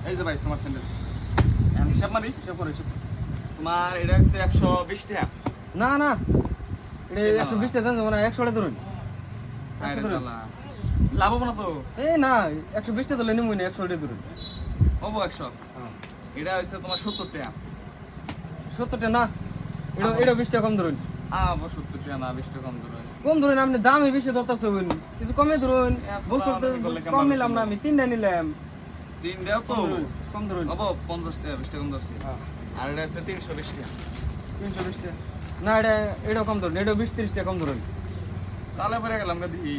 এই যে ভাই তোমার স্যান্ডেল হিসাব মারি হিসাব করে হিসাব তোমার এটা হচ্ছে 120 টাকা না না এটা 120 টাকা দেন মানে 100 টাকা ধরুন আরে শালা লাভ হবে না তো এই না 120 টাকা দিলে নিমুই না 100 টাকা ধরুন হবো 100 এটা হচ্ছে তোমার 70 টাকা 70 টাকা না এটা 20 টাকা কম ধরুন 70 টাকা না 20 টাকা কম ধরো কম ধরুন আপনি দামই বেশি ধরতেছেন কিছু কমে ধরুন বস্তু কম নিলাম না আমি 3টা নিলাম 3 দাও তো কম ধরুন হবো 50 টাকা 20 টাকা কম ধরছি আর এটা হচ্ছে 320 টাকা 320 টাকা না এটা কম ধরুন এটা 20-30 টাকা কম ধরুন তাহলে পরে গেলাম না দেখি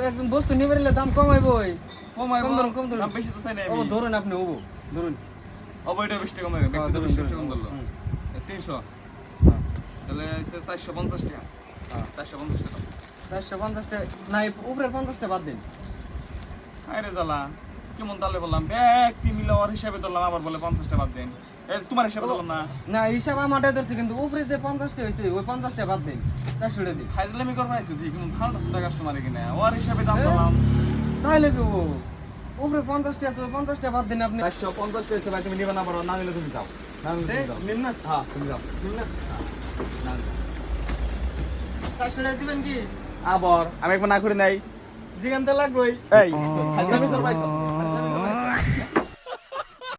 একজন বস্তু নিয়ে বেরলে দাম কমাইবই কমাইবো কম ধরুন দাম বেশি তো চাই না ও ধরুন আপনি ও ধরুন হবো এটা 20 টাকা কম ধরবে ব্যক্তি তো 20 টাকা কম ধরলো 300 তাহলে হচ্ছে 450 টাকা 450 টাকা 450 টাকা না উপরের 50 টাকা বাদ দিন আরে জ্বালা কেমন তাহলে বললাম ব্যক্তি মিলে ওর হিসাবে ধরলাম আবার বলে 50 টাকা বাদ দেন তোমার হিসাবে ধরলাম না না হিসাব আমারটাই ধরছি কিন্তু উপরে যে 50 টাকা হয়েছে ওই 50 টাকা বাদ দিন 400 টাকা দিন খাইজলামি করবো আইসি দেখি কেমন ভালো টাকা কাস্টমার কিনা ওর হিসাবে দাম ধরলাম তাহলে কি ও উপরে 50 টাকা আছে ওই 50 টাকা বাদ দিন আপনি 450 টাকা ভাই তুমি নিবে না পারো না নিলে তুমি যাও না নিলে তুমি যাও নিন না হ্যাঁ তুমি যাও নিন না না 400 টাকা দিবেন কি আবার আমি একবার না করে নাই জিগান তো লাগবেই এই খাইজলামি করবো আইসো